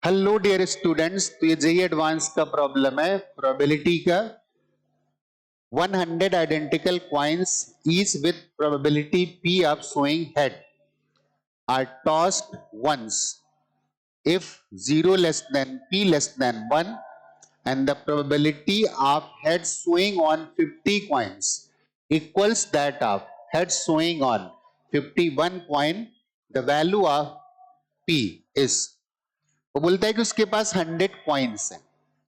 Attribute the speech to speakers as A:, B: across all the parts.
A: Hello dear students, तो ये JEE advance का प्रॉब्लम है प्रोबेबिलिटी का। 100 identical coins each with probability P of showing head are tossed once if 0 less than P less than 1 and the probability of head showing on 50 coins equals that of head showing on 51 coin. The value of P is, वो बोलता है कि उसके पास 100 coins हैं,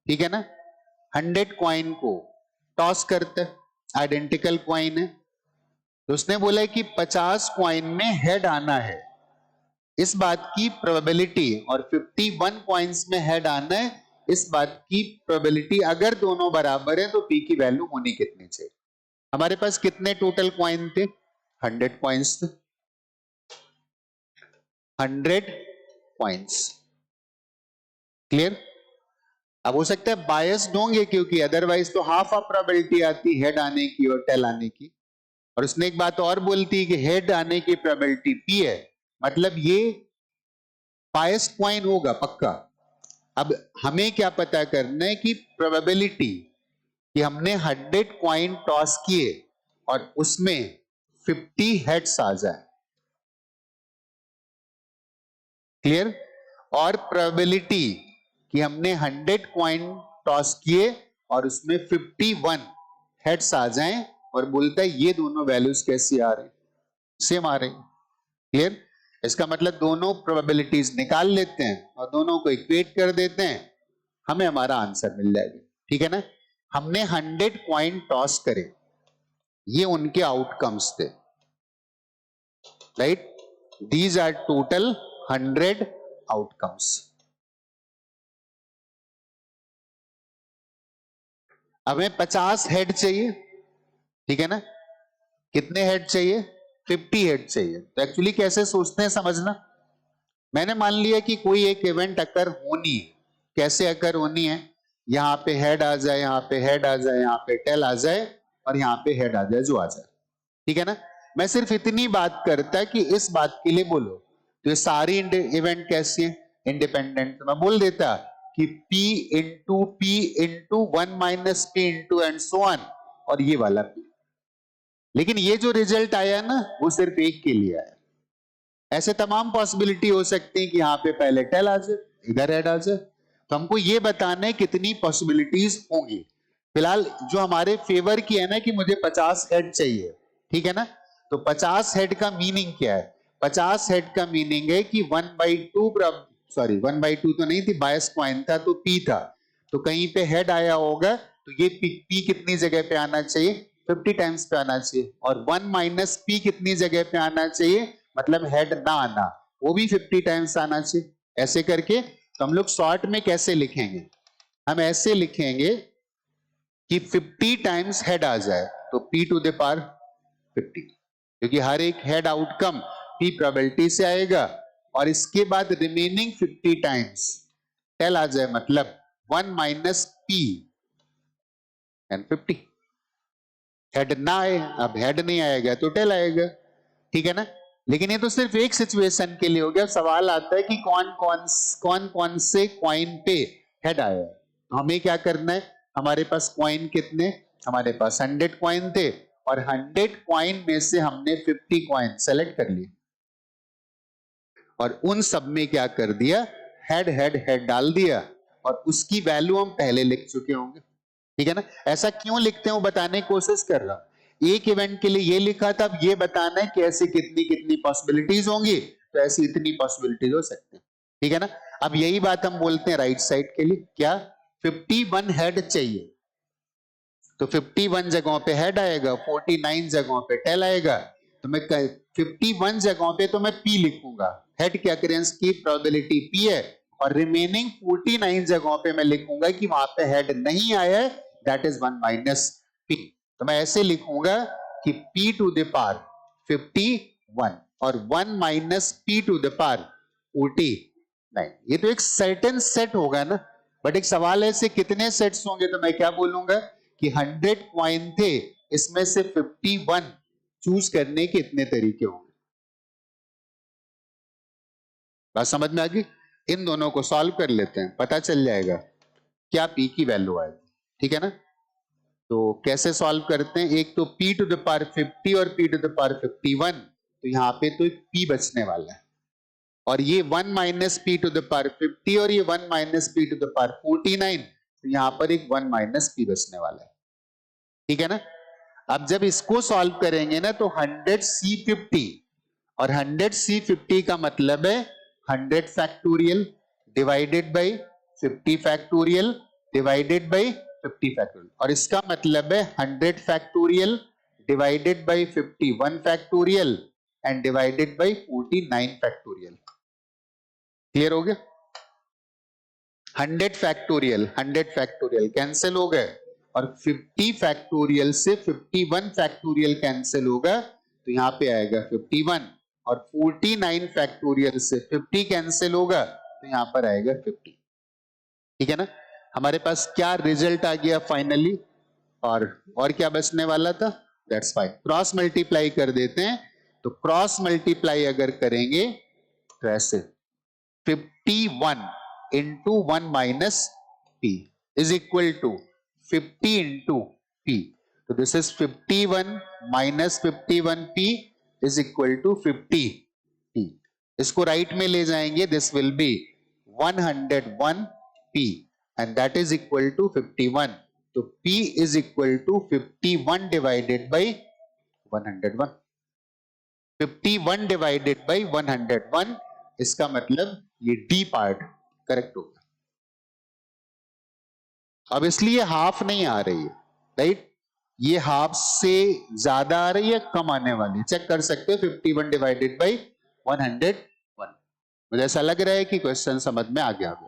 A: ठीक है ना। 100 coin को टॉस करते हैं, आइडेंटिकल कॉइन है, तो उसने बोला है कि 50 कॉइन में हेड आना है, इस बात की प्रोबेबिलिटी, और 51 कॉइन्स में हेड आना है, इस बात की प्रोबेबिलिटी। अगर दोनों बराबर है तो पी की वैल्यू होनी कितनी चाहिए। हमारे पास कितने टोटल कॉइन थे? 100 कॉइन्स थे, 100 कॉइन्स। क्लियर? अब हो सकता है बायस्ड होंगे, क्योंकि अदरवाइज तो हाफ ऑफ प्रोबेबिलिटी आती हेड आने की और टेल आने की। और उसने एक बात और बोलती है कि हेड आने की प्रोबेबिलिटी P है, मतलब ये बायस्ड कॉइन होगा पक्का। अब हमें क्या पता करना है कि प्रोबेबिलिटी कि हमने 100 कॉइन टॉस किए और उसमें 50 हेड्स आ जाए। क्लियर? और प्रोबेबिलिटी कि हमने 100 कॉइन टॉस किए और उसमें 51 हेड्स आ जाएं, और बोलता है ये दोनों वैल्यूज कैसी आ रही, सेम आ रही। क्लियर? इसका मतलब दोनों प्रोबेबिलिटीज निकाल लेते हैं और दोनों को इक्वेट कर देते हैं, हमें हमारा आंसर मिल जाएगा। ठीक है ना। हमने 100 कॉइन टॉस करे, ये उनके आउटकम्स थे, right. These are total 100 outcomes. हमें 50 हेड चाहिए, ठीक है ना। कितने हेड चाहिए? 50 हेड चाहिए। तो एक्चुअली कैसे सोचते हैं समझना। मैंने मान लिया कि कोई एक इवेंट अकर होनी है। कैसे अकर होनी है? यहां पे हेड आ जाए, यहां पे हेड आ जाए, यहां पे टेल आ जाए, और यहां पे हेड आ जाए, जो आ जाए, ठीक है ना। मैं सिर्फ इतनी बात करता कि इस बात के लिए बोलो तो ये सारी इवेंट कैसी है? इंडिपेंडेंट। तो मैं बोल देता कि P into P into 1 minus P into and so on, और ये वाला P। लेकिन ये जो रिजल्ट आया ना, वो सिर्फ एक के लिए आया। ऐसे तमाम पॉसिबिलिटी हो सकती है कि यहां पे पहले टेल आ जाए, इधर हेड आ जाए। तो हमको ये बताना है कितनी पॉसिबिलिटीज होंगी। फिलहाल जो हमारे फेवर की है ना कि मुझे 50 हेड चाहिए, ठीक है ना। तो 50 हेड का मीनिंग क्या है? 50 हेड का मीनिंग है कि 1/2, सॉरी 1/2 तो नहीं थी, बायस कॉइन था तो P था, तो कहीं पे हेड आया होगा, तो ये P कितनी जगह पे आना चाहिए? 50 टाइम्स पे आना चाहिए। और 1 माइनस P कितनी जगह पे आना चाहिए? मतलब हेड ना आना, वो भी 50 टाइम्स आना चाहिए। ऐसे करके तो हम लोग शॉर्ट में कैसे लिखेंगे? हम ऐसे लिखेंगे कि 50 टाइम्स हेड आ जाए तो P टू द पावर 50, क्योंकि हर एक हेड आउटकम P प्रोबेबिलिटी से आएगा, और इसके बाद रिमेनिंग 50 टाइम्स टेल आ जाए, मतलब 1 माइनस P एंड 50। हेड ना आए, अब हेड नहीं आएगा तो टेल आएगा, ठीक है ना। लेकिन ये तो सिर्फ एक सिचुएशन के लिए हो गया। सवाल आता है कि कौन कौन से कॉइन पे हेड आया है। तो हमें क्या करना है? हमारे पास कॉइन कितने? हमारे पास 100 कॉइन थे, और 100 कॉइन में से हमने 50 कॉइन सेलेक्ट कर लिए, और उन सब में क्या कर दिया? हेड हेड हेड डाल दिया, और उसकी वैल्यू हम पहले लिख चुके होंगे, ठीक है ना। ऐसा क्यों लिखते हैं वो बताने की कोशिश कर रहा हूं। एक इवेंट के लिए ये लिखा था, अब ये बताना है कि ऐसी कितनी कितनी पॉसिबिलिटीज होंगी, तो ऐसी इतनी पॉसिबिलिटीज हो सकती है, ठीक है ना। अब यही बात हम बोलते हैं राइट साइड के लिए, क्या? 51 हेड चाहिए, तो 51 जगहों पे हेड आएगा, 49 जगहों पे टेल आएगा। तो मैं 51 जगहों पे तो मैं P लिखूंगा, हेड के अकरेंस की प्रोबेबिलिटी P है, और रिमेनिंग 49 जगहों पे मैं लिखूंगा कि वहां पे हेड नहीं आया है, दैट इज 1 माइनस P। तो मैं ऐसे लिखूंगा कि P टू द पावर 51 और 1 minus P to the power 49। ये तो एक सर्टेन सेट होगा ना, बट एक सवाल है से कितने सेट्स होंगे, तो मैं क्या बोलूंगा कि 100 कॉइन थे, इसमें से 51 चूज करने के इतने तरीके होंगे। बात समझ में आ गई? इन दोनों को सॉल्व कर लेते हैं, पता चल जाएगा क्या p की वैल्यू आएगी, ठीक है ना। तो कैसे सॉल्व करते हैं, एक तो p टू द पावर 50 और p टू द पावर 51, तो यहाँ पे तो एक p बचने वाला है, और ये 1 minus p to the power 50 और ये 1 minus p to the power 49, तो यहाँ पर एक 1 माइनस p बचने वाला है, ठीक है ना। अब जब इसको सॉल्व करेंगे ना तो 100c50, और 100c50 का मतलब है 100 factorial divided by 50 factorial divided by 50 factorial, और इसका मतलब है 100 factorial divided by 51 factorial and divided by 49 factorial. Clear हो गया। 100 फैक्टोरियल कैंसिल हो गए, और 50 फैक्टोरियल से 51 फैक्टोरियल कैंसिल होगा, तो यहां पे आएगा 51, और 49 फैक्टोरियल से 50 कैंसिल होगा, तो यहां पर आएगा 50, ठीक है ना। हमारे पास क्या रिजल्ट आ गया फाइनली, और क्या बचने वाला था, दैट्स फाइन। क्रॉस मल्टीप्लाई कर देते हैं, तो क्रॉस मल्टीप्लाई अगर करेंगे तो ऐसे 51 into 1 minus p is equal to 50 into p, तो this is 51 minus 51p is equal to 50p। इसको राइट में ले जाएंगे, this will be 101p and that is equal to 51, तो p is equal to 51 divided by 101, 51 divided by 101, इसका मतलब ये D part correct होगा। अब इसलिए हाफ नहीं आ रही है, राइट, ये हाफ से ज्यादा आ रही है, कम आने वाली, चेक कर सकते हो 51 डिवाइडेड बाई 101। मुझे ऐसा लग रहा है कि क्वेश्चन समझ में आ गया।